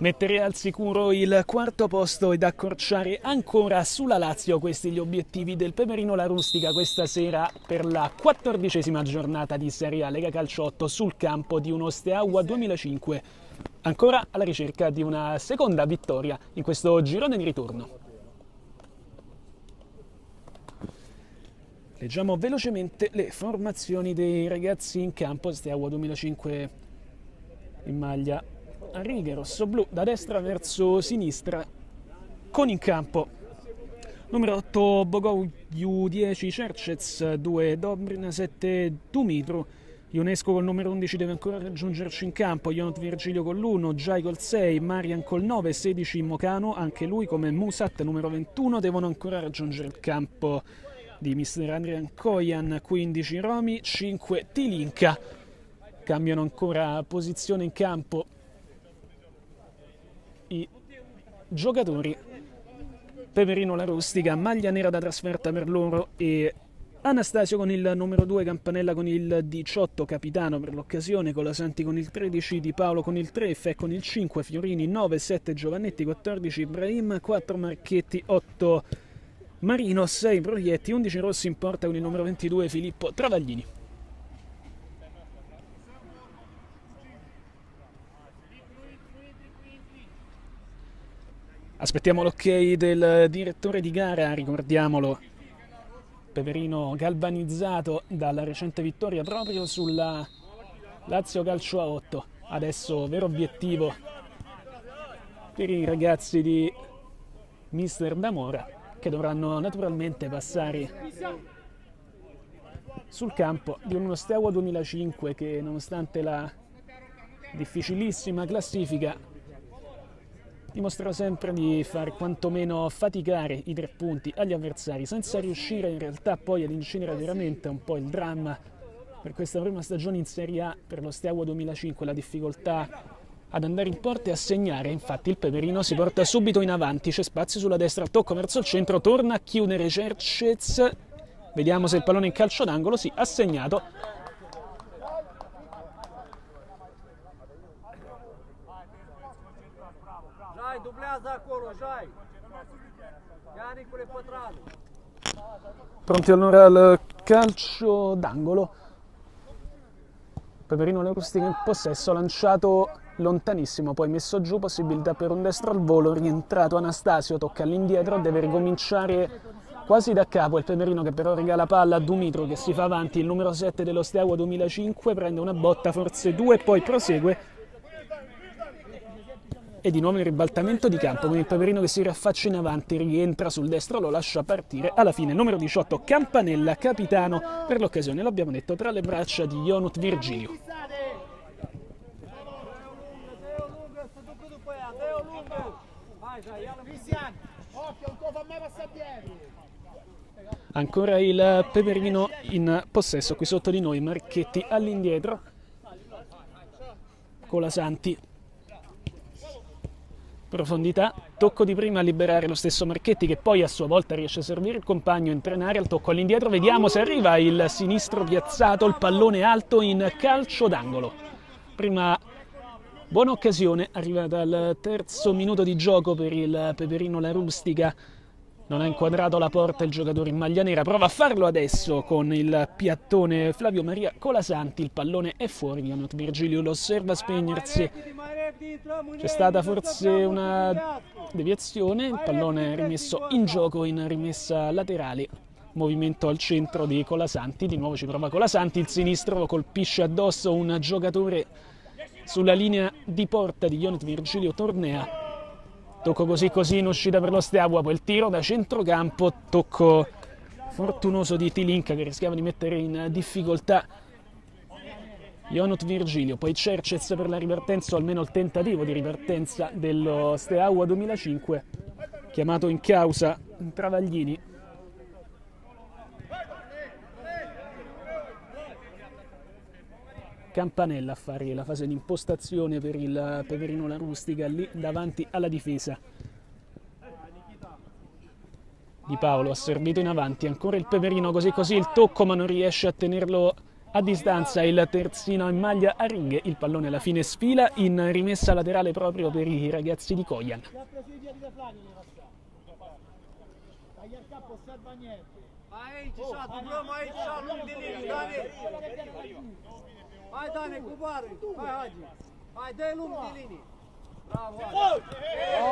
Mettere al sicuro il quarto posto ed accorciare ancora sulla Lazio, questi gli obiettivi del Peperino La Rustica questa sera per la 14ª giornata di Serie A Lega Calcio 8 sul campo di uno Steaua 2005, ancora alla ricerca di una seconda vittoria in questo girone di ritorno. Leggiamo velocemente le formazioni dei ragazzi in campo. Steaua 2005 in maglia a righe rosso-blu, da destra verso sinistra, con in campo numero 8 Bogogliu, 10 Cercez, 2 Dobrin, 7 Dumitru, Ionesco col numero 11 deve ancora raggiungerci in campo, Ionut Virgilio con l'1, Giai col 6, Marian col 9, 16 Mocano, anche lui come Musat numero 21 devono ancora raggiungere il campo di mister Adrian Koyan, 15 Romi, 5 Tilinka. Cambiano ancora posizione in campo i giocatori. Peperino La Rustica, maglia nera da trasferta per loro, e Anastasio con il numero 2, Campanella con il 18, capitano per l'occasione, Colasanti con il 13, Di Paolo con il 3, Fe con il 5, Fiorini 9, 7 Giovannetti, 14 Ibrahim, 4 Marchetti, 8 Marino, 6 Proietti, 11 Rossi in porta con il numero 22 Filippo Travaglini. Aspettiamo l'ok del direttore di gara, ricordiamolo, Peperino galvanizzato dalla recente vittoria proprio sulla Lazio Calcio a 8. Adesso vero obiettivo per i ragazzi di mister D'Amora, che dovranno naturalmente passare sul campo di uno Steaua 2005 che, nonostante la difficilissima classifica, dimostra sempre di far quantomeno faticare i 3 punti agli avversari, senza riuscire in realtà poi ad incidere veramente un po' il dramma per questa prima stagione in Serie A per lo Steaua 2005, la difficoltà ad andare in porta e a segnare. Infatti il Peperino si porta subito in avanti, c'è spazio sulla destra, tocco verso il centro, torna a chiudere Cercez, vediamo se il pallone in calcio d'angolo, sì, ha segnato. Pronti allora al calcio d'angolo. Peperino La Rustica in possesso, lanciato lontanissimo, poi messo giù, possibilità per un destro al volo, rientrato Anastasio, tocca all'indietro, deve ricominciare quasi da capo il Peperino, che però regala palla a Dumitru che si fa avanti, il numero 7 dello Steaua 2005, prende una botta, forse 2, poi prosegue. E di nuovo il ribaltamento di campo con il Peperino che si riaffaccia in avanti, rientra sul destro, lo lascia partire. Alla fine numero 18 Campanella, capitano per l'occasione, l'abbiamo detto, tra le braccia di Ionut Virgilio. Ancora il Peperino in possesso qui sotto di noi, Marchetti all'indietro, Colasanti, profondità, tocco di prima a liberare lo stesso Marchetti, che poi a sua volta riesce a servire il compagno, entrenare al tocco all'indietro, vediamo se arriva il sinistro piazzato, il pallone alto in calcio d'angolo. Prima buona occasione arrivata al terzo minuto di gioco per il Peperino La Rustica, non ha inquadrato la porta il giocatore in maglia nera, prova a farlo adesso con il piattone Flavio Maria Colasanti, il pallone è fuori, Ionut Virgilio lo osserva spegnersi, c'è stata forse una deviazione, il pallone è rimesso in gioco in rimessa laterale, movimento al centro di Colasanti, di nuovo ci prova Colasanti, il sinistro colpisce addosso un giocatore sulla linea di porta di Ionut Virgilio Tornea. Tocco così in uscita per lo Steaua, poi il tiro da centrocampo, tocco fortunoso di Tilinka che rischiava di mettere in difficoltà Ionut Virgilio, poi Cercez per la ripartenza, o almeno il tentativo di ripartenza dello Steaua 2005, chiamato in causa Travaglini. Campanella a fare la fase di impostazione per il Peperino La Rustica lì davanti alla difesa. Di Paolo ha servito in avanti, ancora il Peperino così il tocco ma non riesce a tenerlo a distanza, il terzino in maglia a righe, il pallone alla fine sfila in rimessa laterale proprio per i ragazzi di Cojan.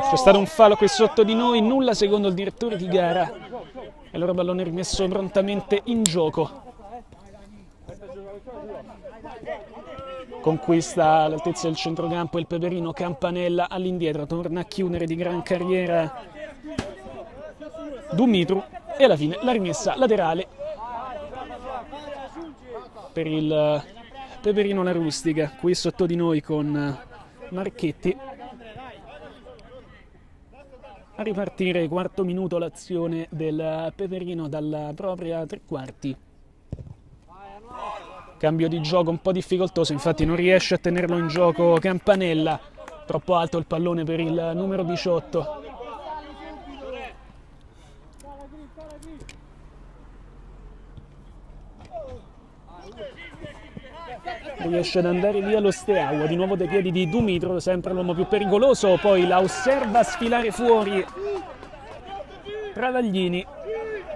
C'è stato un fallo qui sotto di noi, nulla secondo il direttore di gara, e il loro pallone rimesso prontamente in gioco. Conquista all'altezza del centrocampo il Peperino, Campanella all'indietro, torna a chiudere di gran carriera Dumitru e alla fine la rimessa laterale per il Peperino La Rustica, qui sotto di noi con Marchetti. A ripartire, quarto minuto, l'azione del Peperino dalla propria tre quarti. Cambio di gioco un po' difficoltoso, infatti non riesce a tenerlo in gioco Campanella, troppo alto il pallone per il numero 18. Riesce ad andare via lo Steaua, di nuovo dai piedi di Dumitru, sempre l'uomo più pericoloso, poi la osserva sfilare fuori Travaglini.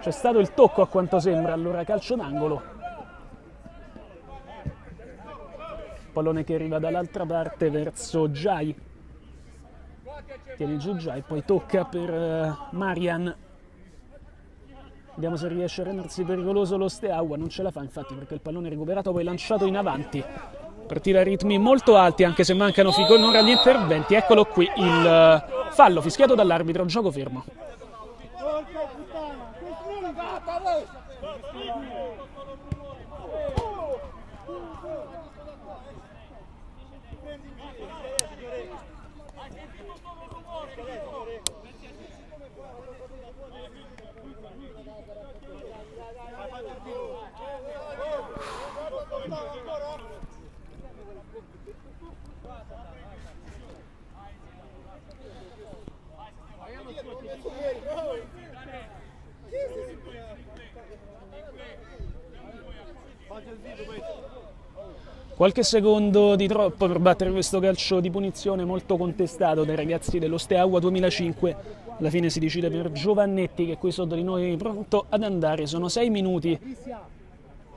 C'è stato il tocco a quanto sembra, allora calcio d'angolo. Pallone che arriva dall'altra parte verso Giai. Tiene giù Giai, poi tocca per Marian. Vediamo se riesce a rendersi pericoloso lo Steaua, non ce la fa infatti perché il pallone è recuperato poi lanciato in avanti. Partita a ritmi molto alti anche se mancano finora gli interventi. Eccolo qui il fallo fischiato dall'arbitro, gioco fermo. Qualche secondo di troppo per battere questo calcio di punizione molto contestato dai ragazzi dello Steaua 2005. Alla fine si decide per Giovannetti, che qui sotto di noi è pronto ad andare. Sono 6 minuti,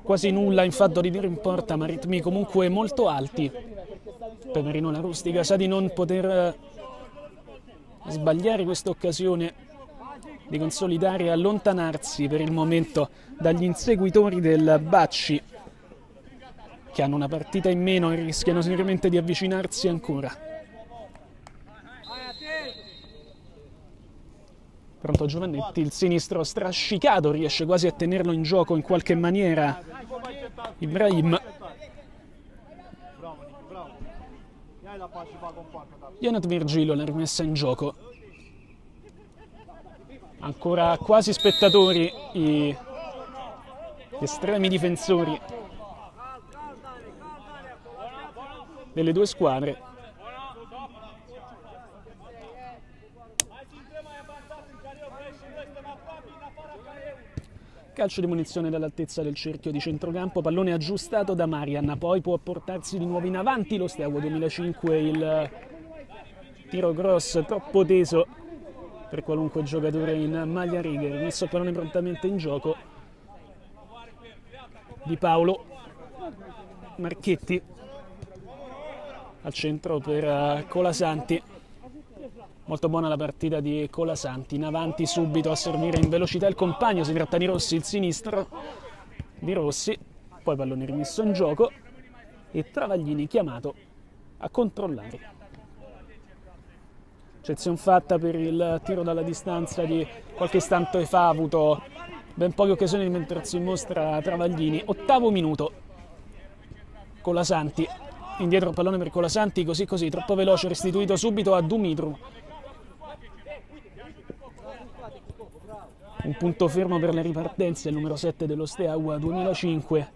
quasi nulla in fatto di tiro in porta, ma ritmi comunque molto alti. Peperino La Rustica sa di non poter sbagliare questa occasione di consolidare e allontanarsi per il momento dagli inseguitori del Bacci, che hanno una partita in meno e rischiano sicuramente di avvicinarsi ancora. Pronto Giovannetti, il sinistro strascicato, riesce quasi a tenerlo in gioco in qualche maniera Ibrahim. Ionat Virgilio l'ha rimessa in gioco. Ancora quasi spettatori gli estremi difensori delle due squadre. Calcio di munizione dall'altezza del cerchio di centrocampo, pallone aggiustato da Marian, poi può portarsi di nuovo in avanti lo Steaua 2005, il tiro cross troppo teso per qualunque giocatore in maglia righe, messo il pallone prontamente in gioco. Di Paolo, Marchetti al centro per Colasanti. Molto buona la partita di Colasanti, in avanti subito a servire in velocità il compagno, si tratta di Rossi, il sinistro di Rossi, poi pallone rimesso in gioco e Travaglini chiamato a controllare. Eccezione fatta per il tiro dalla distanza di qualche istante fa, ha avuto ben poche occasioni di mettersi in mostra Travaglini. Ottavo minuto, Colasanti, indietro il pallone per Colasanti, così troppo veloce, restituito subito a Dumitru. Un punto fermo per le ripartenze, il numero 7 dello Steaua 2005.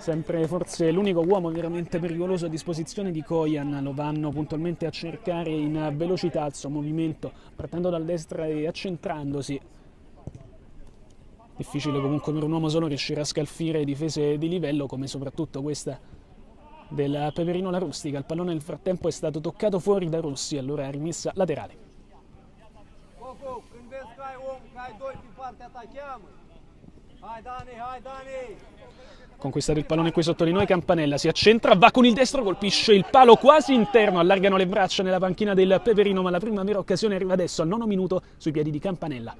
Sempre forse l'unico uomo veramente pericoloso a disposizione di Kojan, lo vanno puntualmente a cercare in velocità al suo movimento, partendo dal destra e accentrandosi. Difficile comunque per un uomo solo riuscire a scalfire difese di livello come soprattutto questa del Peperino La Rustica. Il pallone nel frattempo è stato toccato fuori da Rossi, allora rimessa laterale. Conquistato il pallone qui sotto di noi, Campanella si accentra, va con il destro, colpisce il palo quasi interno, allargano le braccia nella panchina del Peperino, ma la prima vera occasione arriva adesso al 9° minuto sui piedi di Campanella.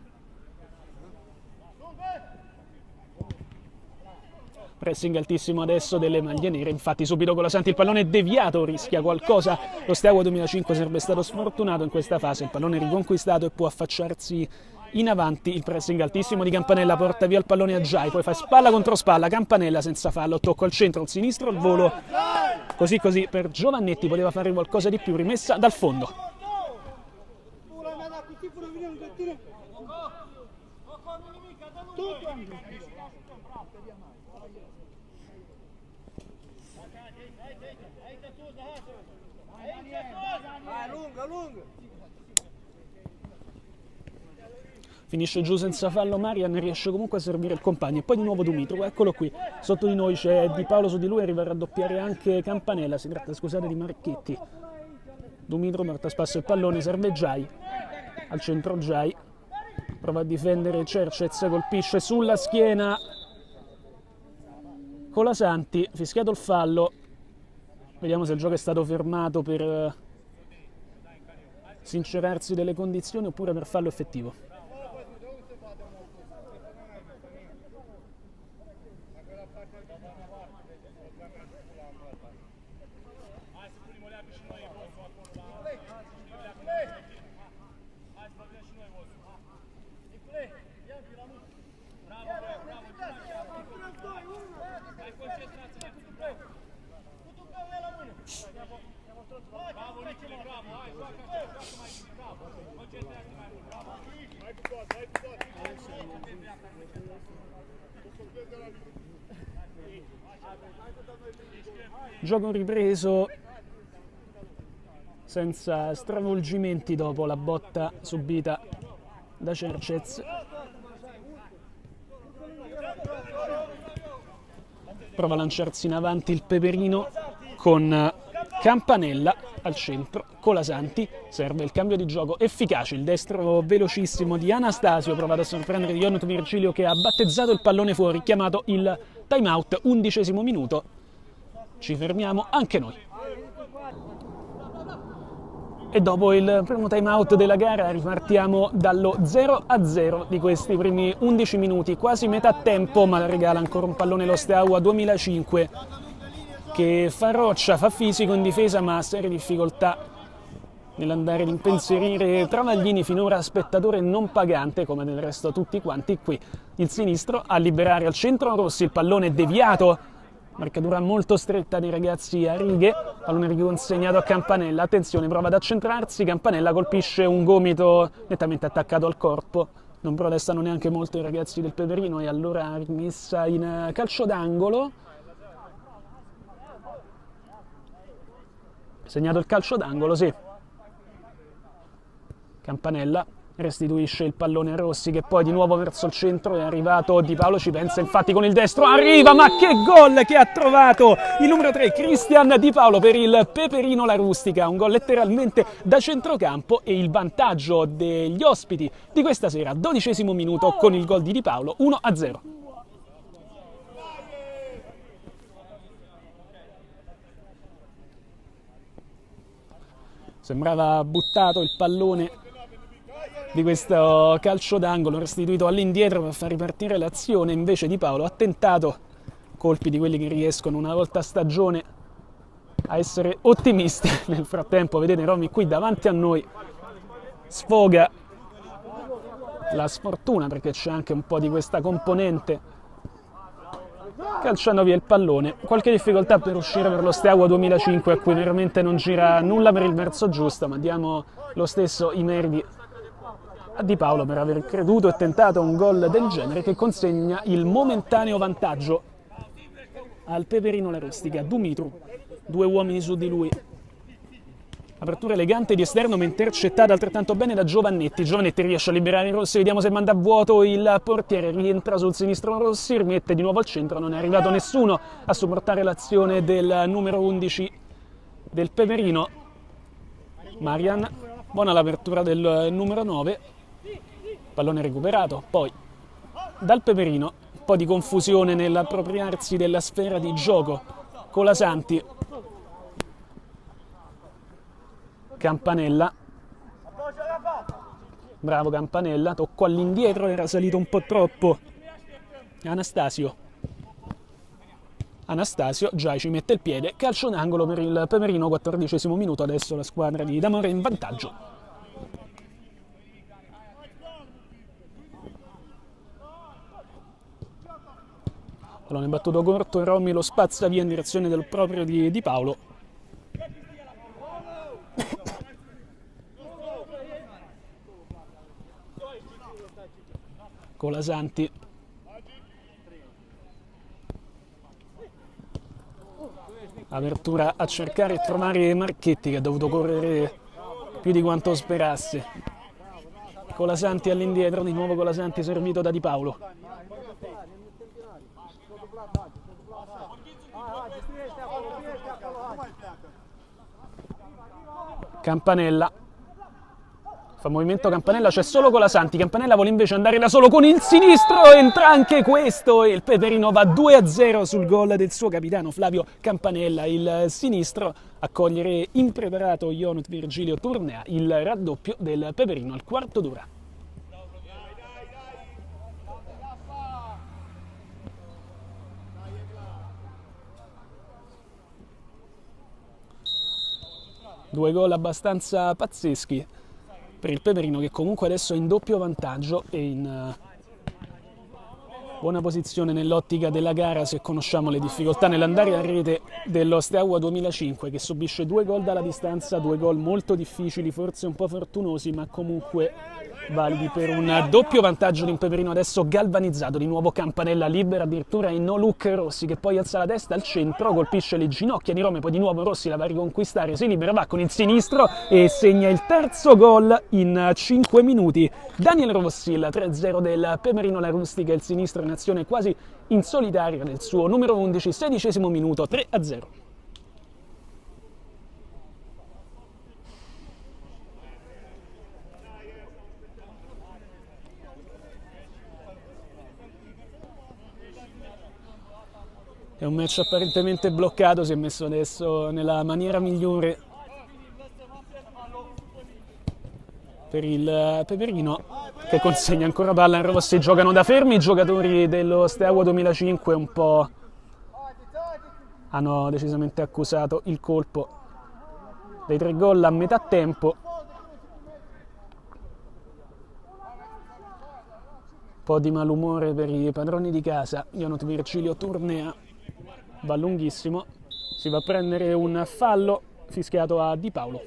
Pressing altissimo adesso delle maglie nere, infatti subito Colasanti il pallone è deviato, rischia qualcosa, lo Steaua 2005 sarebbe stato sfortunato in questa fase, il pallone è riconquistato e può affacciarsi in avanti. Il pressing altissimo di Campanella porta via il pallone a Giai, poi fa spalla contro spalla, Campanella senza fallo, tocco al centro, al sinistro, al volo, così per Giovannetti, poteva fare qualcosa di più, rimessa dal fondo. Finisce giù senza fallo Marian, riesce comunque a servire il compagno e poi di nuovo Dumitru, eccolo qui, sotto di noi c'è Di Paolo, su di lui arriva a raddoppiare anche Campanella, si tratta, scusate, di Marchetti. Dumitru porta a spasso il pallone, serve Giai, al centro Giai, prova a difendere Cercez, colpisce sulla schiena Colasanti, fischiato il fallo, vediamo se il gioco è stato fermato per sincerarsi delle condizioni oppure per fallo effettivo. Gioco ripreso senza stravolgimenti dopo la botta subita da Cercez. Prova a lanciarsi in avanti il Peperino con Campanella al centro, Colasanti, serve il cambio di gioco efficace, il destro velocissimo di Anastasio, provato a sorprendere Ionut Virgilio che ha battezzato il pallone fuori, chiamato il time out, 11° minuto, ci fermiamo anche noi. E dopo il primo time out della gara ripartiamo dallo 0-0 di questi primi 11 minuti, quasi metà tempo, ma regala ancora un pallone lo Steaua 2005 che fa roccia, fa fisico in difesa ma ha serie difficoltà nell'andare ad impensierire Travaglini, finora spettatore non pagante come del resto tutti quanti qui. Il sinistro a liberare al centro Rossi, il pallone è deviato, marcatura molto stretta dei ragazzi a righe, pallone riconsegnato a Campanella, attenzione, prova ad accentrarsi, Campanella colpisce un gomito nettamente attaccato al corpo, non protestano neanche molto i ragazzi del Peperino e allora rimessa in calcio d'angolo. Segnato il calcio d'angolo, sì. Campanella restituisce il pallone a Rossi che poi di nuovo verso il centro è arrivato Di Paolo, ci pensa infatti con il destro, arriva, ma che gol che ha trovato il numero 3 Cristian Di Paolo per il Peperino La Rustica, un gol letteralmente da centrocampo e il vantaggio degli ospiti di questa sera, 12° minuto con il gol di Di Paolo, 1-0. Sembrava buttato il pallone di questo calcio d'angolo, restituito all'indietro per far ripartire l'azione, invece Di Paolo ha tentato colpi di quelli che riescono una volta a stagione a essere ottimisti. Nel frattempo vedete Romy qui davanti a noi sfoga la sfortuna perché c'è anche un po' di questa componente, calciando via il pallone, qualche difficoltà per uscire per lo Steaua 2005 a cui veramente non gira nulla per il verso giusto, ma diamo lo stesso i meriti a Di Paolo per aver creduto e tentato un gol del genere che consegna il momentaneo vantaggio al Peperino La Rustica. Dumitru, 2 uomini su di lui. Apertura elegante di esterno ma intercettata altrettanto bene da Giovannetti. Giovannetti riesce a liberare Rossi, vediamo se manda a vuoto il portiere, rientra sul sinistro Rossi, rimette di nuovo al centro, non è arrivato nessuno a supportare l'azione del numero 11 del Peperino. Marian, buona l'apertura del numero 9, pallone recuperato, poi dal Peperino, un po' di confusione nell'appropriarsi della sfera di gioco. Colasanti, Campanella, bravo Campanella, tocco all'indietro, era salito un po' troppo Anastasio, già ci mette il piede, calcio d'angolo per il Peperino, 14° minuto, adesso la squadra di D'Amore in vantaggio. Pallone battuto corto, Romy lo spazza via in direzione del proprio di Paolo. Colasanti, apertura a cercare e trovare Marchetti, che ha dovuto correre più di quanto sperasse. Colasanti all'indietro, di nuovo Colasanti servito da Di Paolo. Campanella, fa movimento Campanella, c'è solo Colasanti, Campanella vuole invece andare da solo con il sinistro, entra anche questo e il Peperino va 2-0 sul gol del suo capitano Flavio Campanella, il sinistro, a cogliere impreparato Ionut Virgilio Turnea, il raddoppio del Peperino al quarto d'ora. Due gol abbastanza pazzeschi per il Peperino, che comunque adesso è in doppio vantaggio e in buona posizione nell'ottica della gara, se conosciamo le difficoltà nell'andare a rete dello Steaua 2005, che subisce 2 gol dalla distanza, 2 gol molto difficili, forse un po' fortunosi, ma comunque validi per un doppio vantaggio di un Peperino adesso galvanizzato. Di nuovo Campanella libera addirittura in no look Rossi, che poi alza la testa al centro, colpisce le ginocchia di Roma, poi di nuovo Rossi la va a riconquistare, si libera, va con il sinistro e segna il terzo gol in 5 minuti. Daniel Rossi, il 3-0 del Peperino La Rustica, il sinistro in azione quasi in solitaria del suo numero 11, 16° minuto, 3-0. È un match apparentemente bloccato, si è messo adesso nella maniera migliore per il Peperino, che consegna ancora palla a Rossi. Giocano da fermi i giocatori dello Steaua 2005, un po' hanno decisamente accusato il colpo dei 3 gol a metà tempo. Un po' di malumore per i padroni di casa. Ionut Virgilio Turnea va lunghissimo, si va a prendere un fallo fischiato a Di Paolo.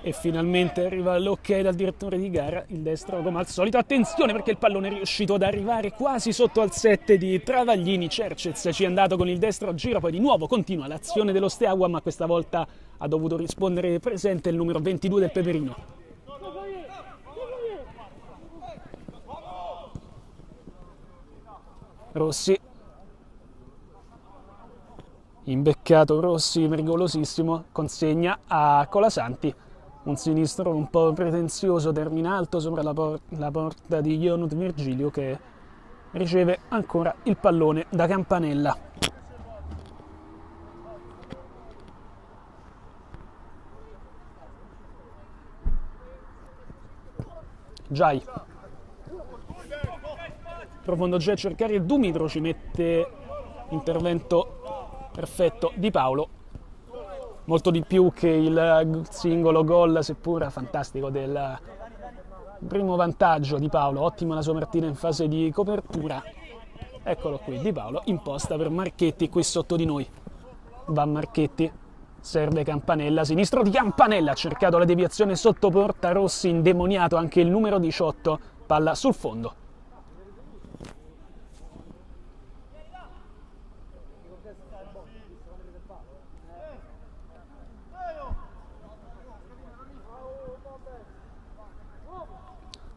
E finalmente arriva l'ok dal direttore di gara, il destro come al solito. Attenzione, perché il pallone è riuscito ad arrivare quasi sotto al 7 di Travaglini. Cercez ci è andato con il destro a giro, poi di nuovo continua l'azione dello Steaua, ma questa volta ha dovuto rispondere presente il numero 22 del Peperino. Rossi, imbeccato Rossi, pericolosissimo, consegna a Colasanti. Un sinistro un po' pretenzioso, termina alto sopra la porta di Ionut Virgilio, che riceve ancora il pallone da Campanella. Giai, profondo già a cercare Dumitro, ci mette intervento perfetto di Paolo, molto di più che il singolo gol, seppur fantastico, del primo vantaggio di Paolo. Ottima la sua partita in fase di copertura. Eccolo qui, Di Paolo imposta per Marchetti qui sotto di noi. Va Marchetti, serve Campanella, sinistro di Campanella, ha cercato la deviazione sotto porta, Rossi indemoniato, anche il numero 18, palla sul fondo.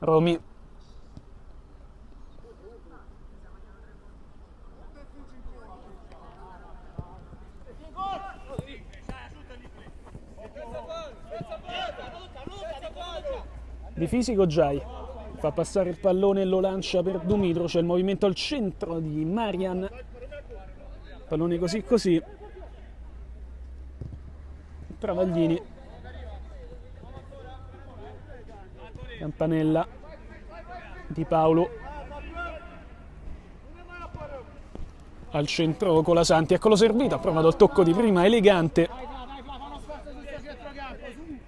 Romi. Di fisico Giai, fa passare il pallone e lo lancia per Dumitro, c'è il movimento al centro di Marian, pallone così, Travaglini, Campanella, Di Paolo, al centro Colasanti, eccolo servito, ha provato il tocco di prima, elegante,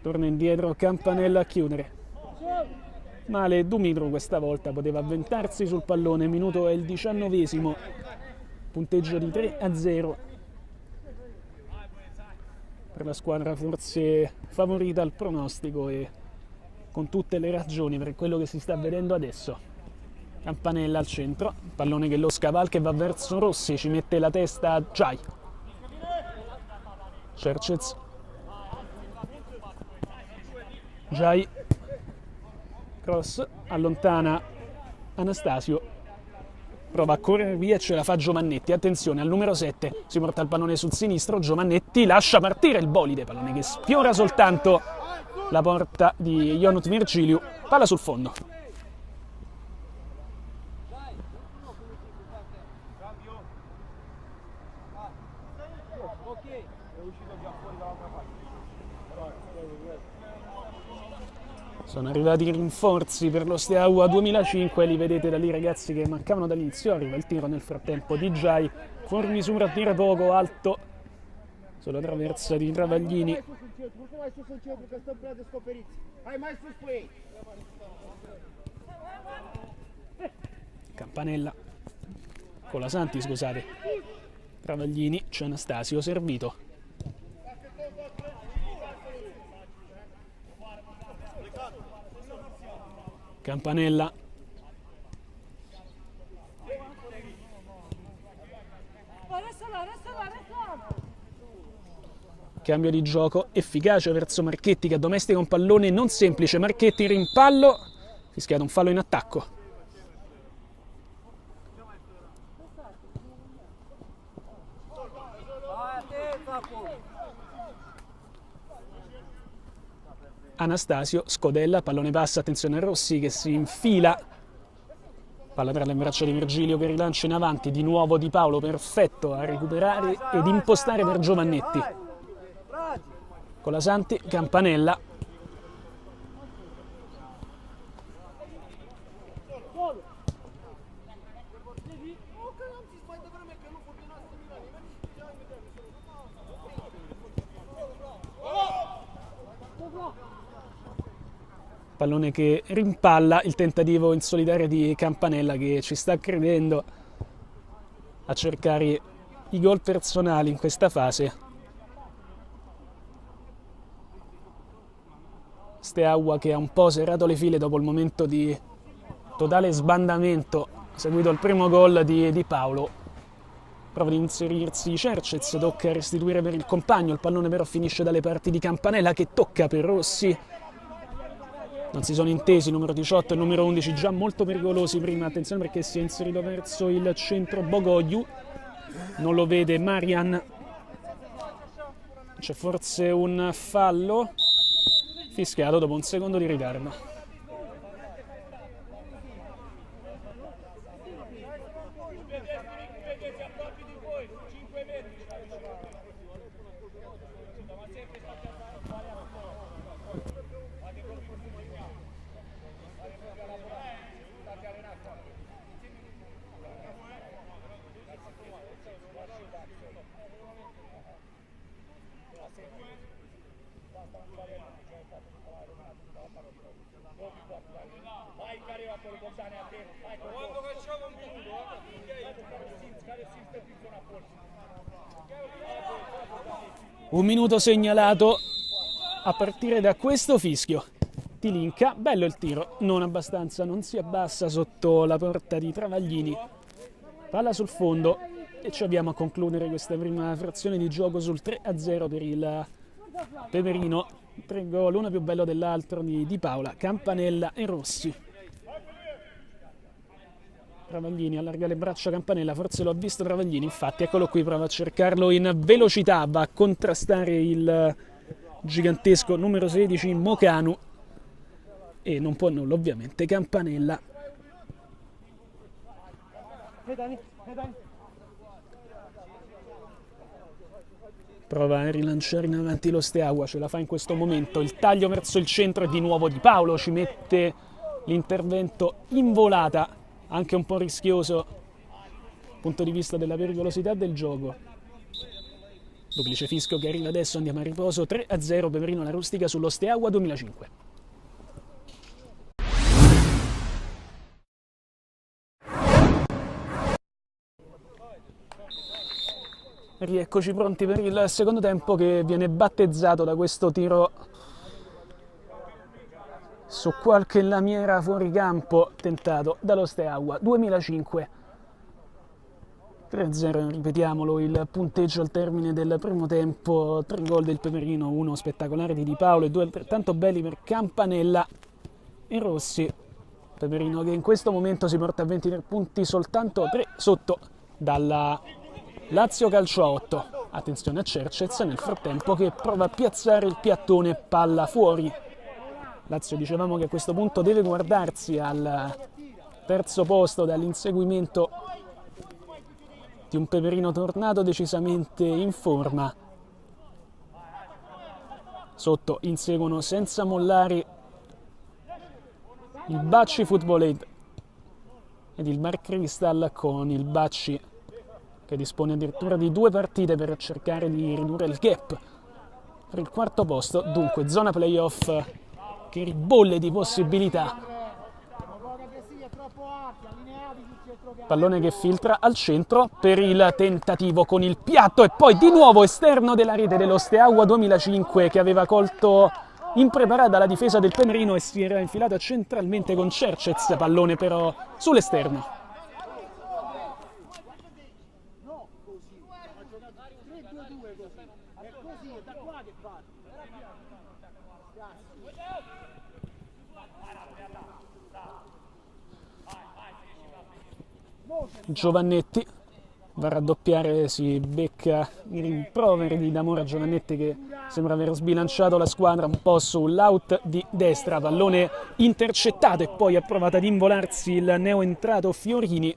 torna indietro Campanella a chiudere. Male Dumitro questa volta, poteva avventarsi sul pallone, minuto è il 19esimo, punteggio di 3-0 per la squadra forse favorita al pronostico e con tutte le ragioni per quello che si sta vedendo adesso. Campanella al centro, pallone che lo scavalca e va verso Rossi, ci mette la testa Giai. Cercez, Giai, cross, allontana Anastasio, prova a correre via e ce la fa Giovannetti. Attenzione al numero 7, si porta il pallone sul sinistro, Giovannetti lascia partire il bolide, pallone che sfiora soltanto la porta di Ionut Virgiliu, palla sul fondo. Sono arrivati i rinforzi per lo Steaua 2005, li vedete da lì ragazzi che mancavano dall'inizio, arriva il tiro nel frattempo di Giai, fuori misura a dire poco, alto, sulla traversa di Travaglini. Campanella, Colasanti scusate, Travaglini, c'è Anastasio servito. Campanella, cambio di gioco efficace verso Marchetti che addomestica un pallone non semplice. Marchetti rimpallo, fischiato un fallo in attacco. Anastasio, scodella, pallone passa, attenzione a Rossi che si infila, palla tra le braccia di Virgilio che rilancia in avanti, di nuovo Di Paolo perfetto a recuperare ed impostare per Giovannetti. Colasanti, Campanella, pallone che rimpalla, il tentativo in solitaria di Campanella che ci sta credendo a cercare i gol personali in questa fase. Steaua che ha un po' serrato le file dopo il momento di totale sbandamento seguito il primo gol di Paolo. Prova ad inserirsi Cercez, tocca restituire per il compagno, il pallone però finisce dalle parti di Campanella che tocca per Rossi. Non si sono intesi, numero 18 e numero 11 già molto pericolosi prima, attenzione perché si è inserito verso il centro Bogogliu, non lo vede Marian, c'è forse un fallo, fischiato dopo un secondo di ritardo. Un minuto segnalato a partire da questo fischio. Tilinca, bello il tiro, non abbastanza, non si abbassa sotto la porta di Travaglini. Palla sul fondo e ci abbiamo a concludere questa prima frazione di gioco sul 3-0 per il Peperino. 3 gol, uno più bello dell'altro di Paola, Campanella e Rossi. Travaglini allarga le braccia a Campanella, forse lo ha visto Travaglini, infatti eccolo qui, prova a cercarlo in velocità, va a contrastare il gigantesco numero 16 Mocanu e non può nulla ovviamente Campanella. Prova a rilanciare in avanti lo Steaua, ce la fa in questo momento, il taglio verso il centro e di nuovo Di Paolo ci mette l'intervento in volata, anche un po' rischioso dal punto di vista della pericolosità del gioco. Duplice fischio che arriva adesso, andiamo a riposo, 3-0 Peperino La Rustica sullo Steaua 2005. Rieccoci pronti per il secondo tempo che viene battezzato da questo tiro su qualche lamiera fuori campo tentato dallo Steaua 2005. 3-0, ripetiamolo, il punteggio al termine del primo tempo, 3 gol del Peperino, uno spettacolare di Paolo e 2 altrettanto belli per Campanella e Rossi. Peperino che in questo momento si porta a 23 punti, soltanto 3 sotto dalla Lazio Calcio a 8. Attenzione a Cercez nel frattempo che prova a piazzare il piattone, palla fuori. Lazio, dicevamo che a questo punto deve guardarsi al terzo posto dall'inseguimento di un Peperino tornato decisamente in forma. Sotto inseguono senza mollare il Bacci Football Aid ed il Mar Crystal, con il Bacci che dispone addirittura di 2 partite per cercare di ridurre il gap per il quarto posto. Dunque zona playoff che ribolle di possibilità. Pallone che filtra al centro per il tentativo con il piatto e poi di nuovo esterno della rete dello Steaua 2005 che aveva colto impreparata la difesa del Peperino e si era infilata centralmente con Cercez, pallone però sull'esterno. Giovannetti va a raddoppiare, si becca i rimproveri di D'Amore a Giovannetti che sembra aver sbilanciato la squadra un po' sull'out di destra, pallone intercettato e poi ha provato ad involarsi il neoentrato Fiorini,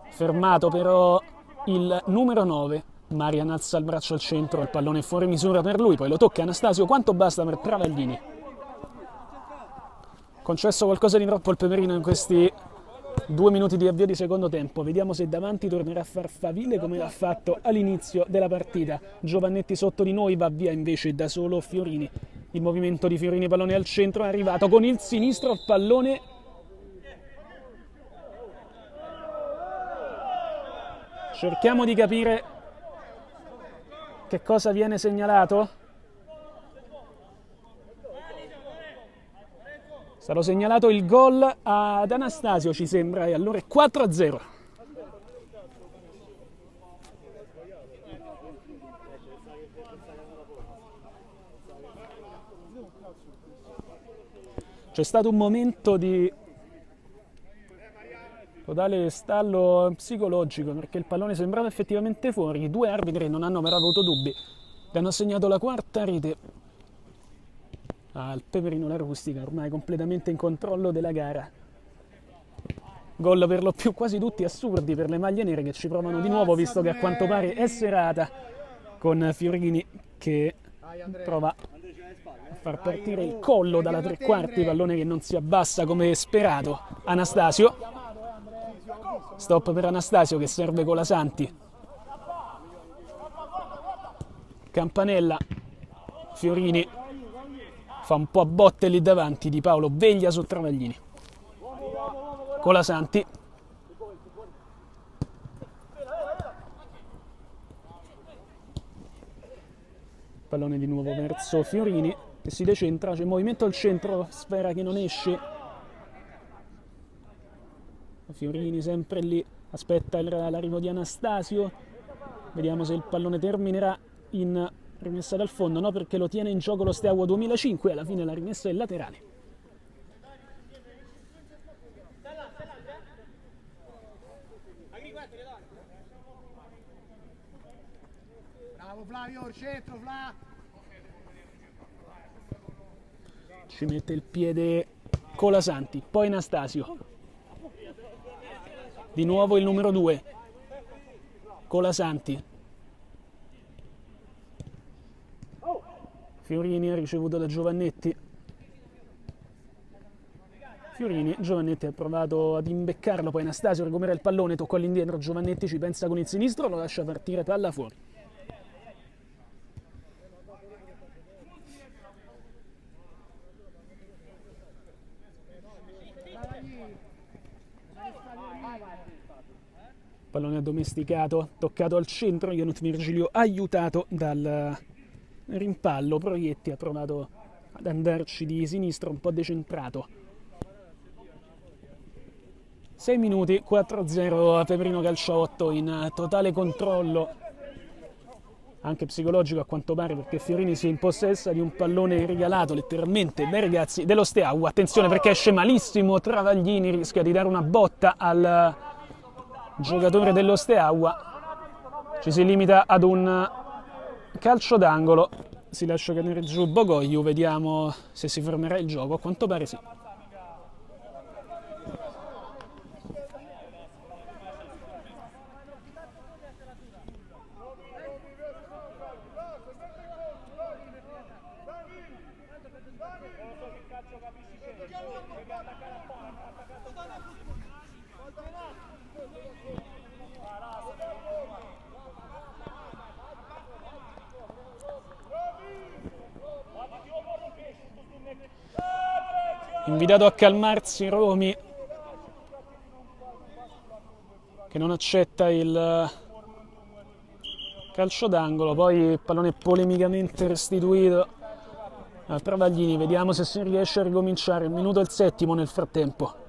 fermato però il numero 9. Marian alza il braccio al centro, il pallone è fuori misura per lui, poi lo tocca Anastasio, quanto basta per Travaglini. Concesso qualcosa di troppo il Peperino in questi 2 minuti di avvio di secondo tempo, vediamo se davanti tornerà a far faville come l'ha fatto all'inizio della partita. Giovannetti sotto di noi, va via invece da solo Fiorini. Il movimento di Fiorini, pallone al centro, è arrivato con il sinistro, pallone cerchiamo di capire che cosa viene segnalato. È stato segnalato il gol ad Anastasio, ci sembra, e allora è 4-0. C'è stato un momento di totale stallo psicologico perché il pallone sembrava effettivamente fuori. I 2 arbitri non hanno però avuto dubbi, gli hanno assegnato la quarta rete al Peperino La Rustica, ormai completamente in controllo della gara. Gol per lo più quasi tutti assurdi per le maglie nere che ci provano di nuovo, visto che a quanto pare è serata, con Fiorini che prova a far partire il collo dalla 3/4, pallone che non si abbassa come sperato. Anastasio, stop per Anastasio che serve Colasanti. Campanella, Fiorini fa un po' a botte lì davanti, Di Paolo veglia su Travaglini. Colasanti. Pallone di nuovo verso Fiorini che si decentra, c'è movimento al centro, sfera che non esce. Fiorini sempre lì, aspetta l'arrivo di Anastasio, vediamo se il pallone terminerà in rimessa dal fondo, no, perché lo tiene in gioco lo Steaua 2005, alla fine la rimessa è laterale. Bravo Flavio, centro Flavio. Ci mette il piede Colasanti, poi Anastasio. Di nuovo il numero 2. Colasanti. Fiorini ha ricevuto da Giovannetti. Fiorini, Giovannetti ha provato ad imbeccarlo, poi Anastasio recupera il pallone, toccò all'indietro, Giovannetti ci pensa con il sinistro, lo lascia partire, palla fuori. Pallone addomesticato, toccato al centro, Ionut Virgilio aiutato dal rimpallo, Proietti ha provato ad andarci di sinistro, un po' decentrato. 6 minuti, 4-0 a Peperino Calcio 8 in totale controllo, anche psicologico a quanto pare, perché Fiorini si impossessa di un pallone regalato letteralmente dai ragazzi dello Steaua. Attenzione perché esce malissimo Travaglini, rischia di dare una botta al giocatore dello Steaua. Ci si limita ad un calcio d'angolo, si lascia cadere giù Bogoiu, vediamo se si fermerà il gioco, a quanto pare sì. Invitato a calmarsi Romi, che non accetta il calcio d'angolo, poi il pallone polemicamente restituito a Travaglini, vediamo se si riesce a ricominciare, il minuto il 7° nel frattempo.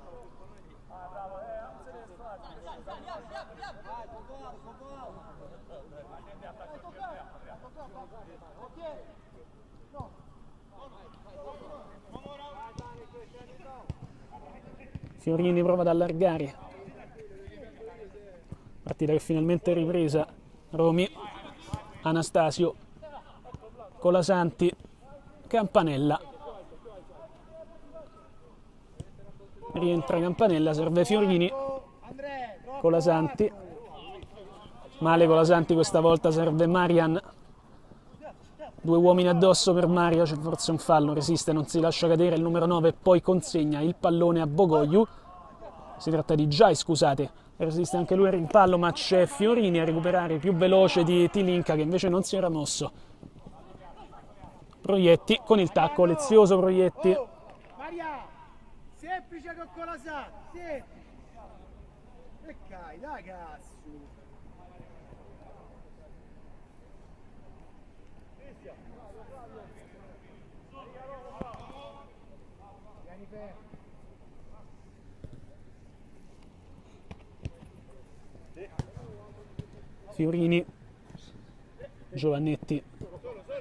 Fiorini prova ad allargare, partita che finalmente è ripresa. Romi, Anastasio, Colasanti, Campanella, rientra Campanella, serve Fiorini, Colasanti, male Colasanti questa volta, serve Marian, 2 uomini addosso per Mario, c'è forse un fallo, resiste, non si lascia cadere il numero 9 e poi consegna il pallone a Bogoiu. Si tratta di Giai, scusate, resiste anche lui al rimpallo, ma c'è Fiorini a recuperare più veloce di Tilinka che invece non si era mosso. Proietti con il tacco, lezioso Proietti. Maria, semplice con Colasanti, semplice. E cai, dai cazzo. Fiorini, Giovannetti,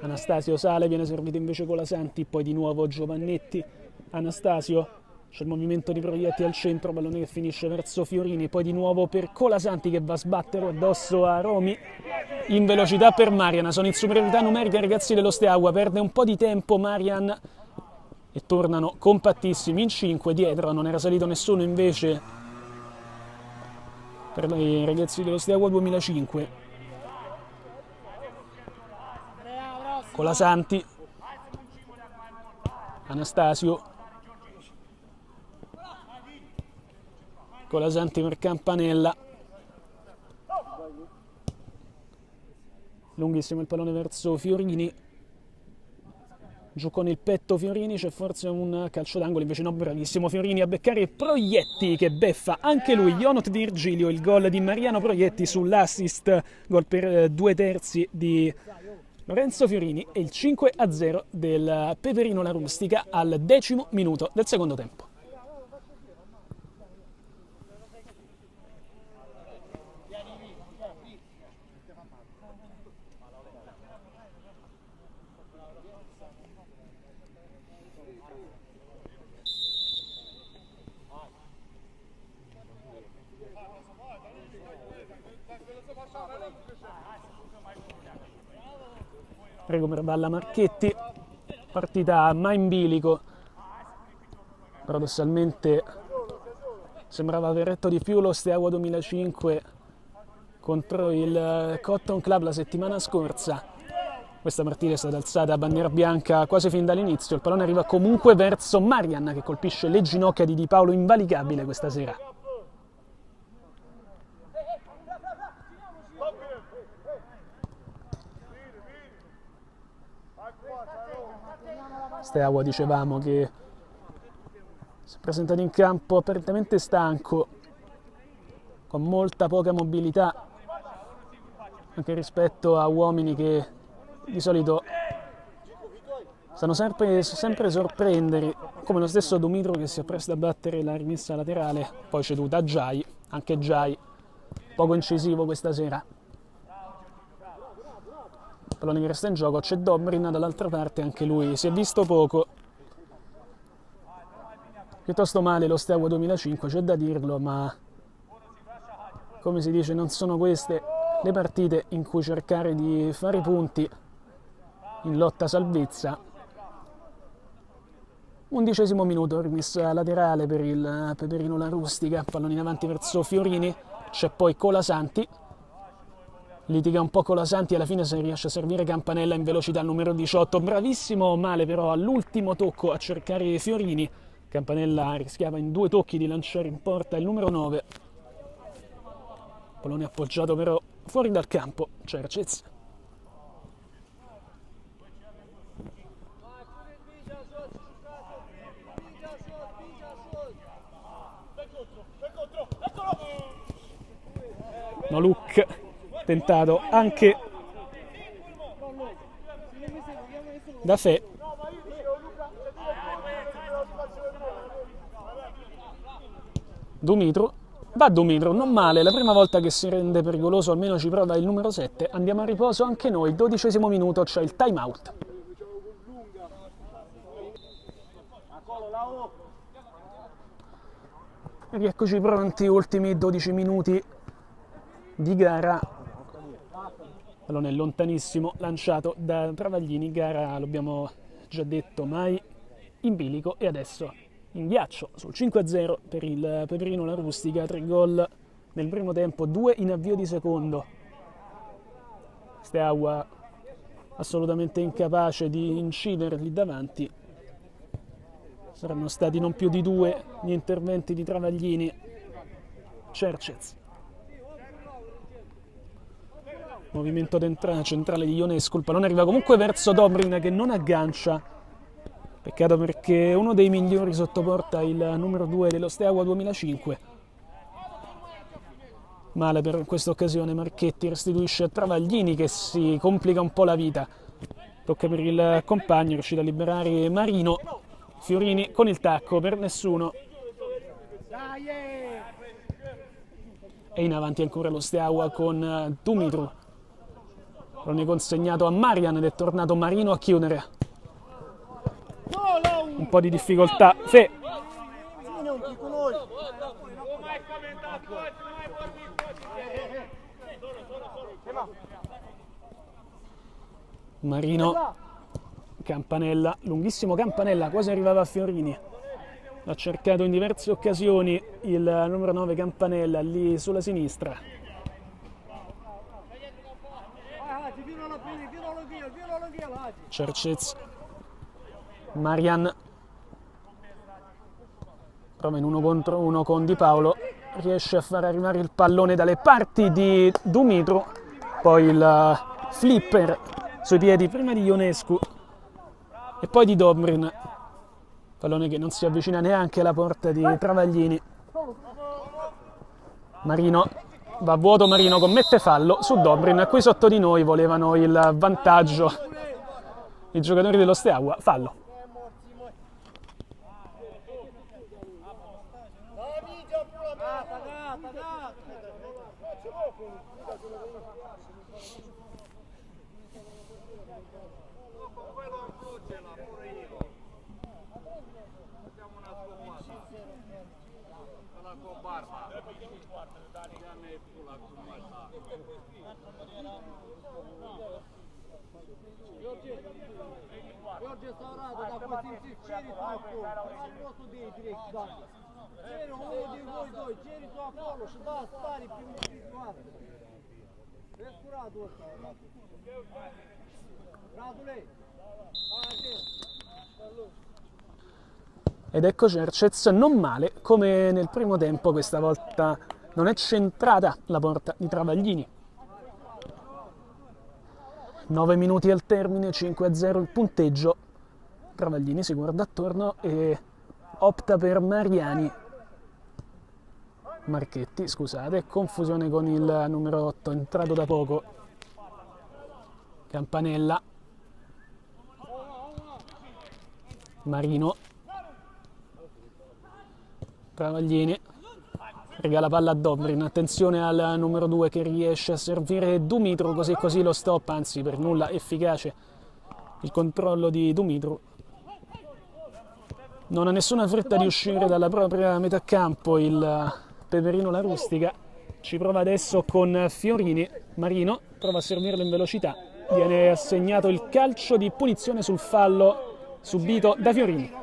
Anastasio sale, viene servito invece Colasanti, poi di nuovo Giovannetti, Anastasio, c'è il movimento di Proietti al centro, pallone che finisce verso Fiorini, poi di nuovo per Colasanti che va a sbattere addosso a Romi, in velocità per Marian, sono in superiorità numerica i ragazzi dello Steaua, perde un po' di tempo Marian e tornano compattissimi in 5, dietro non era salito nessuno invece per i ragazzi dello Steaua 2005. Colasanti, Anastasio, Colasanti per Campanella, lunghissimo il pallone verso Fiorini, giù con il petto Fiorini, c'è forse un calcio d'angolo, invece no, bravissimo Fiorini a beccare Proietti che beffa anche lui, Ionut Virgilio, il gol di Mariano Proietti sull'assist, gol per 2/3 di Lorenzo Fiorini e il 5-0 del Peperino La Rustica al 10° minuto del secondo tempo. Recupero palla Marchetti, partita mai in bilico, paradossalmente sembrava aver retto di più lo Steaua 2005 contro il Cotton Club la settimana scorsa. Questa partita è stata alzata a bandiera bianca quasi fin dall'inizio, il pallone arriva comunque verso Marian che colpisce le ginocchia di Di Paolo, invalicabile questa sera. Steaua, dicevamo, che si è presentato in campo apparentemente stanco, con molta poca mobilità, anche rispetto a uomini che di solito sanno sempre sorprendere, come lo stesso Dumitru che si appresta a battere la rimessa laterale, poi ceduta a Giai, anche Giai poco incisivo questa sera. Pallone che resta in gioco, c'è Dobrin dall'altra parte, anche lui si è visto poco. Piuttosto male lo Steaua 2005, c'è da dirlo, ma come si dice non sono queste le partite in cui cercare di fare punti in lotta salvezza. 11° minuto, rimessa laterale per il Peperino La Rustica, pallone in avanti verso Fiorini, c'è poi Colasanti. Litiga un po' Colasanti, alla fine si riesce a servire Campanella in velocità al numero 18, bravissimo male però all'ultimo tocco a cercare Fiorini. Campanella rischiava in 2 tocchi di lanciare in porta il numero 9. Pallone appoggiato però fuori dal campo, Cercez. Noluk, tentato anche da Fe. Dumitru, va Dumitru, non male, la prima volta che si rende pericoloso, almeno ci prova il numero 7. Andiamo a riposo anche noi, 12° minuto, c'è il time out. Rieccoci pronti, ultimi 12 minuti di gara. Pallone lontanissimo, lanciato da Travaglini, gara, l'abbiamo già detto, mai in bilico, e adesso in ghiaccio sul 5-0 per il Peperino La Rustica, 3 gol nel primo tempo, 2 in avvio di secondo. Steaua assolutamente incapace di incidere lì davanti. Saranno stati non più di 2 gli interventi di Travaglini. Cercez. Movimento centrale di Ionescu, il pallone arriva comunque verso Dobrin che non aggancia. Peccato perché è uno dei migliori sotto porta, il numero 2 dello Steaua 2005. Male per questa occasione, Marchetti restituisce a Travaglini che si complica un po' la vita. Tocca per il compagno, è riuscito a liberare Marino. Fiorini con il tacco per nessuno. E in avanti ancora lo Steaua con Dumitru. Non è consegnato a Marian ed è tornato Marino a chiudere. Un po' di difficoltà. Fe. Marino. Campanella, lunghissimo Campanella, quasi arrivava a Fiorini. L'ha cercato in diverse occasioni il numero 9 Campanella, lì sulla sinistra. Cercez. Marian. Prova in 1 contro 1 con Di Paolo. Riesce a far arrivare il pallone dalle parti di Dumitru. Poi il flipper sui piedi prima di Ionescu e poi di Dobrin, pallone che non si avvicina neanche alla porta di Travaglini. Marino, va a vuoto Marino, commette fallo su Dobrin. Qui sotto di noi volevano il vantaggio i giocatori dello Steaua. Fallo. Ed ecco Cercez non male, come nel primo tempo, questa volta non è centrata la porta di Travaglini. 9 minuti al termine, 5-0 il punteggio. Travaglini si guarda attorno e opta per Marchetti, scusate, confusione con il numero 8, entrato da poco. Campanella. Marino. Travaglini. Regala palla a Dobrin, attenzione al numero 2 che riesce a servire Dumitru, così lo stop, anzi per nulla efficace il controllo di Dumitru. Non ha nessuna fretta di uscire dalla propria metà campo il Peperino La Rustica, ci prova adesso con Fiorini. Marino prova a servirlo in velocità, viene assegnato il calcio di punizione sul fallo subito da Fiorini.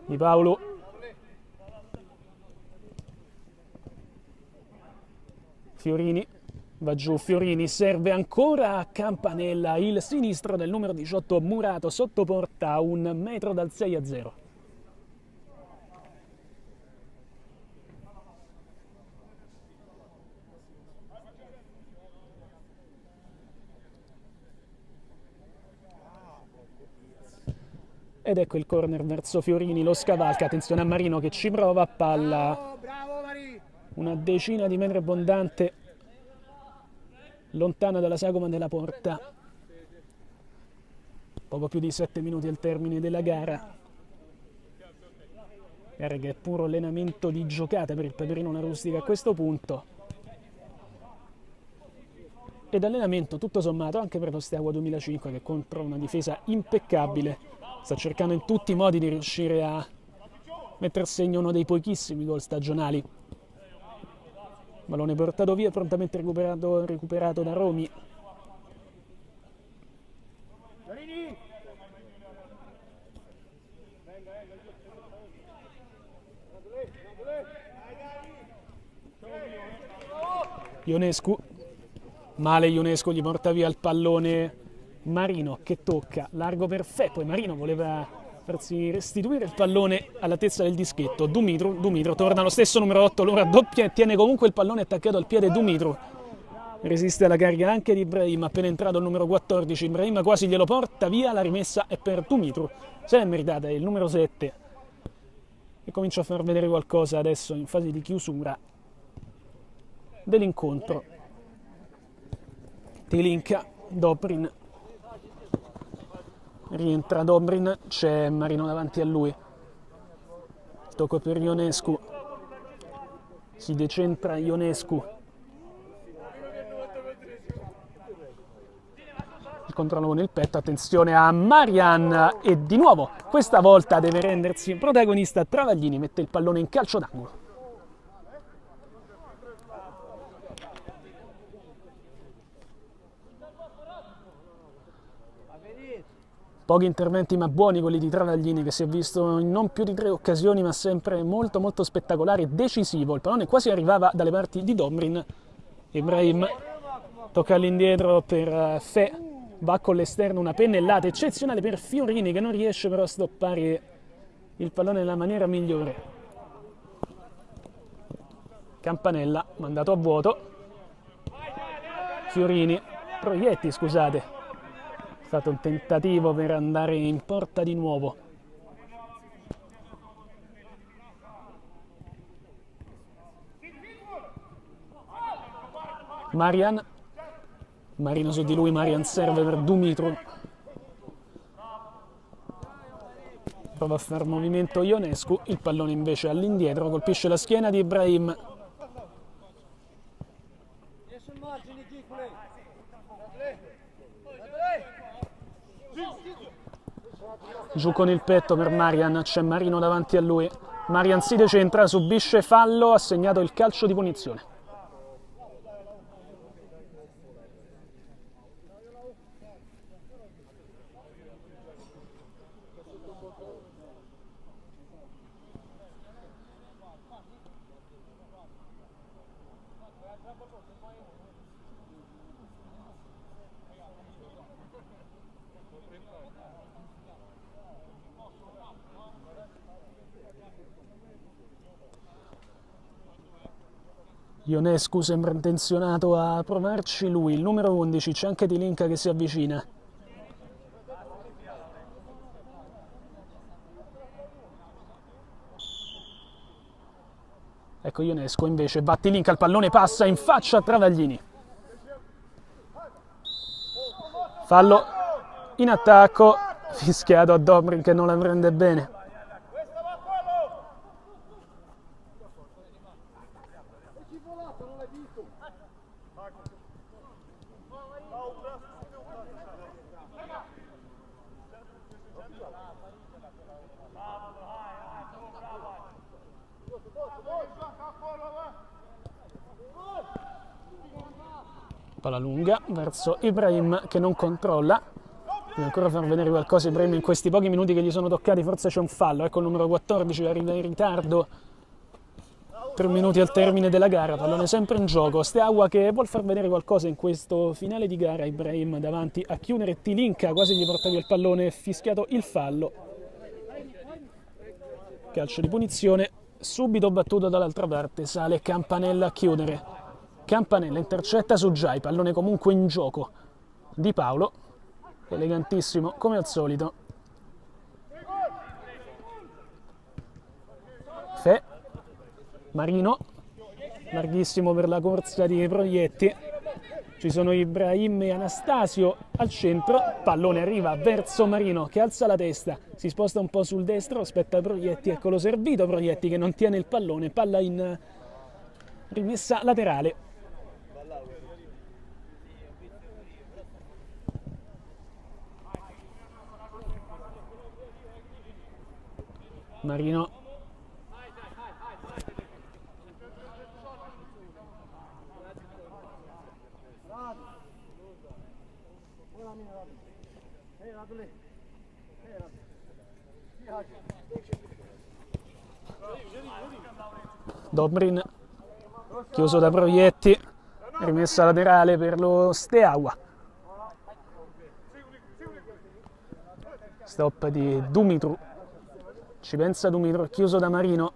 Di Paolo. Fiorini, va giù Fiorini, serve ancora a Campanella, il sinistro del numero 18 Murato, sotto porta a 1 metro dal 6-0. Ed ecco il corner verso Fiorini, lo scavalca, attenzione a Marino che ci prova, palla una decina di metri abbondante, lontana dalla sagoma della porta. Poco più di 7 minuti al termine della gara. Gara che è puro allenamento di giocata per il Peperino La Rustica a questo punto. Ed allenamento tutto sommato anche per lo Steaua 2005 che contro una difesa impeccabile sta cercando in tutti i modi di riuscire a mettere a segno uno dei pochissimi gol stagionali. Pallone portato via, prontamente recuperato da Romi. Ionescu, male Ionescu, gli porta via il pallone Marino che tocca, largo per Fe, poi Marino voleva farsi restituire il pallone all'altezza del dischetto. Dumitru torna lo stesso numero 8, lo raddoppia e tiene comunque il pallone attaccato al piede Dumitru. Resiste alla carica anche di Ibrahim, appena entrato il numero 14, Ibrahim quasi glielo porta via, la rimessa è per Dumitru, se l'è meritata il numero 7 e comincia a far vedere qualcosa adesso in fase di chiusura dell'incontro. Tilinka, Dobrin. Rientra Dobrin, c'è Marino davanti a lui. Tocco per Ionescu. Si decentra Ionescu. Il controllo con il petto, attenzione a Marian e di nuovo, questa volta deve rendersi protagonista Travaglini, mette il pallone in calcio d'angolo. Pochi interventi ma buoni quelli di Travaglini, che si è visto in non più di 3 occasioni ma sempre molto molto spettacolare e decisivo. Il pallone quasi arrivava dalle parti di Dobrin. Ibrahim tocca all'indietro per Fe, va con l'esterno, una pennellata eccezionale per Fiorini che non riesce però a stoppare il pallone nella maniera migliore. Campanella mandato a vuoto. Proietti, scusate. È stato un tentativo per andare in porta di nuovo. Marian. Marino su di lui, Marian serve per Dumitru. Prova a fare movimento Ionescu, il pallone invece all'indietro, colpisce la schiena di Ibrahim. Giù con il petto per Marian, c'è Marino davanti a lui. Marian si decentra, subisce fallo, ha segnato il calcio di punizione. Ionescu sembra intenzionato a provarci lui, il numero 11, c'è anche Tilinka che si avvicina. Ecco Ionescu invece, va Tilinka, il pallone passa in faccia a Travaglini. Fallo in attacco, fischiato a Dobrin che non la prende bene. Palla lunga verso Ibrahim che non controlla. Deve ancora far vedere qualcosa Ibrahim in questi pochi minuti che gli sono toccati, forse c'è un fallo. Ecco il numero 14, arriva in ritardo. 3 minuti al termine della gara, pallone sempre in gioco. Steaua che vuol far vedere qualcosa in questo finale di gara. Ibrahim davanti a chiudere Tilinka, quasi gli porta via il pallone, fischiato il fallo. Calcio di punizione, subito battuto dall'altra parte, sale Campanella a chiudere. Campanella intercetta su Giai, pallone comunque in gioco. Di Paolo, elegantissimo come al solito. Fe. Marino, larghissimo per la corsa di Proietti. Ci sono Ibrahim e Anastasio al centro, pallone arriva verso Marino che alza la testa, si sposta un po' sul destro, aspetta Proietti, eccolo servito Proietti che non tiene il pallone, palla in rimessa laterale. Marino. Dobrin chiuso da Proietti, rimessa laterale per lo Steaua. Stop di Dumitru, ci pensa Dumitru, chiuso da Marino.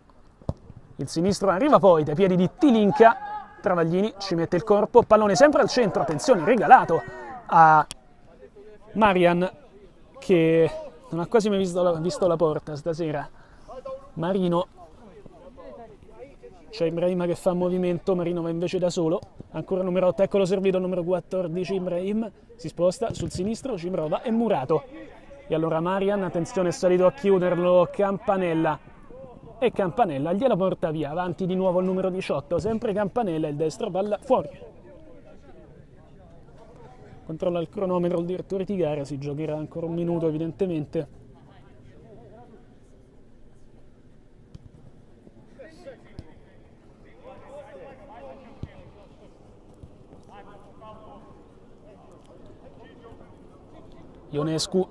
Il sinistro arriva poi dai piedi di Tilinka. Travaglini ci mette il corpo, pallone sempre al centro, attenzione, regalato a Marian che non ha quasi mai visto la porta stasera. Marino, c'è Ibrahim che fa movimento, Marino va invece da solo, ancora numero 8, eccolo servito il numero 14, Ibrahim si sposta sul sinistro, ci prova, è murato. E allora Marian, attenzione, è salito a chiuderlo Campanella. E Campanella gliela porta via, avanti di nuovo il numero 18, sempre Campanella, il destro, palla fuori. Controlla il cronometro il direttore di gara, si giocherà ancora un minuto evidentemente. Ionescu,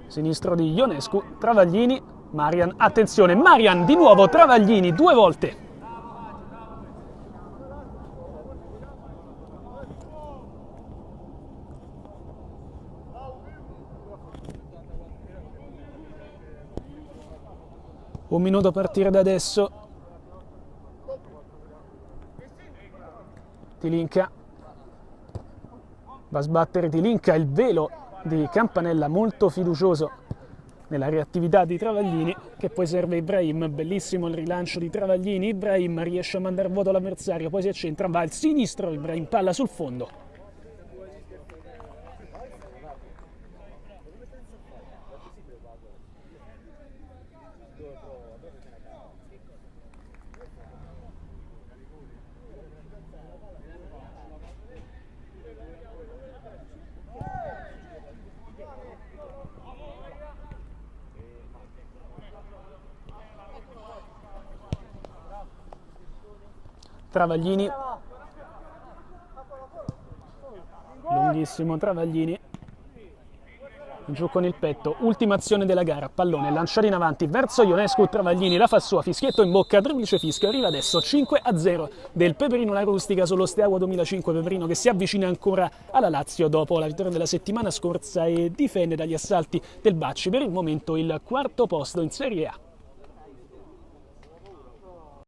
sinistro di Ionescu, Travaglini, Marian, attenzione, Marian di nuovo, Travaglini, 2 volte. Un minuto a partire da adesso. Tilinka va a sbattere Tilinka, il velo di Campanella molto fiducioso nella reattività di Travaglini, che poi serve Ibrahim. Bellissimo il rilancio di Travaglini. Ibrahim riesce a mandare a vuoto l'avversario, poi si accentra, va al sinistro, Ibrahim palla sul fondo. Travaglini, lunghissimo Travaglini, giù con il petto, ultima azione della gara, pallone lanciato in avanti verso Ionescu, Travaglini la fa sua, fischietto in bocca, triplice fischio, arriva adesso 5-0 del Peperino La Rustica sullo Steaua 2005, Peperino che si avvicina ancora alla Lazio dopo la vittoria della settimana scorsa e difende dagli assalti del Bacci per il momento il quarto posto in Serie A.